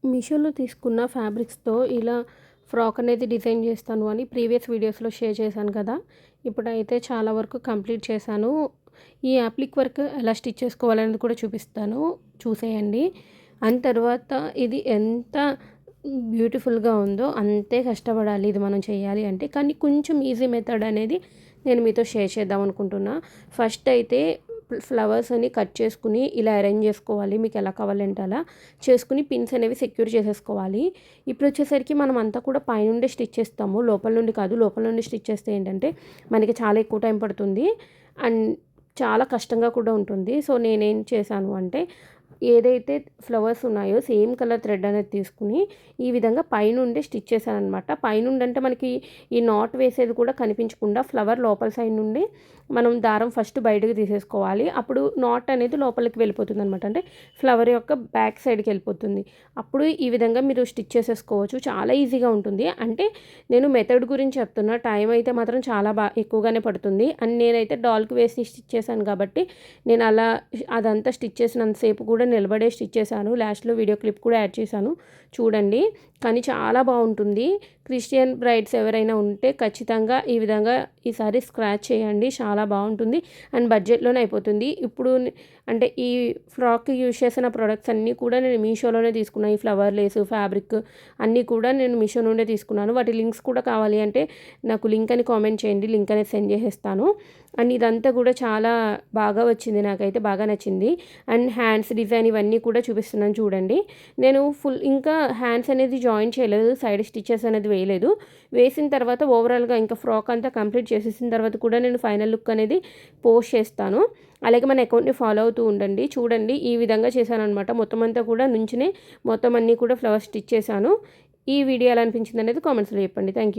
మీషోలో తీసుకున్న ఫ్యాబ్రిక్స్‌తో ఇలా ఫ్రాక్ అనేది డిజైన్ చేస్తాను అని ప్రీవియస్ వీడియోస్‌లో షేర్ చేశాను కదా! ఇప్పుడైతే చాలా వరకు కంప్లీట్ చేశాను. ఈ అప్లిక్ వర్క్ ఎలా స్టిచ్ చేసుకోవాలనేది కూడా చూపిస్తాను. చూసేయండి. అండ్ తర్వాత ఇది ఎంత బ్యూటిఫుల్‌గా ఉందో అంతే కష్టపడాలి ఇది మనం చేయాలి అంటే. కానీ కొంచెం ఈజీ మెథడ్ అనేది నేను మీతో షేర్ చేద్దాం అనుకుంటున్నా. ఫస్ట్ అయితే ఫ్లవర్స్ అని కట్ చేసుకుని ఇలా అరేంజ్ చేసుకోవాలి. మీకు ఎలా కావాలంటే అలా చేసుకుని పిన్స్ అనేవి సెక్యూర్ చేసేసుకోవాలి. ఇప్పుడు వచ్చేసరికి మనం అంతా కూడా పైనుండే స్టిచ్ చేస్తాము. లోపల నుండి కాదు. లోపల నుండి స్టిచ్ చేస్తే ఏంటంటే మనకి చాలా ఎక్కువ టైం పడుతుంది. అండ్ చాలా కష్టంగా కూడా ఉంటుంది. సో నేనేం చేశాను అంటే ఏదైతే ఫ్లవర్స్ ఉన్నాయో సేమ్ కలర్ థ్రెడ్ అనేది తీసుకుని ఈ విధంగా పైనుండి స్టిచ్ చేశాననమాట. పైనుండి అంటే మనకి ఈ నాట్ వేసేది కూడా కనిపించకుండా ఫ్లవర్ లోపల సైడ్ నుండి మనం దారం ఫస్ట్ బయటకు తీసేసుకోవాలి. అప్పుడు నాట్ అనేది లోపలికి వెళ్ళిపోతుంది అనమాట. అంటే ఫ్లవర్ యొక్క బ్యాక్ సైడ్కి వెళ్ళిపోతుంది. అప్పుడు ఈ విధంగా మీరు స్టిచ్ చేసేసుకోవచ్చు. చాలా ఈజీగా ఉంటుంది. అంటే నేను మెథడ్ గురించి చెప్తున్నా. టైం అయితే మాత్రం చాలా ఎక్కువగానే పడుతుంది. అండ్ నేనైతే డాల్కి వేసి స్టిచ్ చేశాను కాబట్టి నేను అలా అదంతా స్టిచ్ చేసినంతసేపు కూడా నిలబడే స్టిచ్ చేశాను. లాస్ట్లో వీడియో క్లిప్ కూడా యాడ్ చేశాను చూడండి. కానీ చాలా బాగుంటుంది. క్రిస్టియన్ బ్రైడ్స్ ఎవరైనా ఉంటే ఖచ్చితంగా ఈ విధంగా ఈసారి స్క్రాచ్ చేయండి. చాలా బాగుంటుంది అండ్ బడ్జెట్లోనే అయిపోతుంది. ఇప్పుడు అంటే ఈ ఫ్రాక్కి యూజ్ చేసిన ప్రొడక్ట్స్ అన్నీ కూడా నేను మీషోలోనే తీసుకున్నాను. ఈ ఫ్లవర్ లేసు ఫ్యాబ్రిక్ అన్నీ కూడా నేను మీషో నుండే తీసుకున్నాను. వాటి లింక్స్ కూడా కావాలి అంటే నాకు లింక్ అని కామెంట్ చేయండి. లింక్ అనేది సెండ్ చేసేస్తాను. అండ్ ఇదంతా కూడా చాలా బాగా వచ్చింది. నాకైతే బాగా నచ్చింది. అండ్ హ్యాండ్స్ డిజైన్ ఇవన్నీ కూడా చూపిస్తున్నాను చూడండి. నేను ఇంకా హ్యాండ్స్ అనేది జాయిన్ చేయలేదు. సైడ్ స్టిచెస్ అనేది వేయలేదు. వేసిన తర్వాత ఓవరాల్గా ఇంకా ఫ్రాక్ అంతా కంప్లీట్ చేసేసిన తర్వాత కూడా నేను ఫైనల్ లుక్ అనేది పోస్ట్ చేస్తాను. అలాగే మన అకౌంట్ని ఫాలో అవుతూ ఉండండి. చూడండి ఈ విధంగా చేశాను అనమాట. మొత్తం అంతా కూడా నుంచినే మొత్తం అన్నీ కూడా ఫ్లవర్స్ స్టిచ్ చేశాను. ఈ వీడియో ఎలా అనిపించింది అనేది కామెంట్స్లో చెప్పండి. Thank you.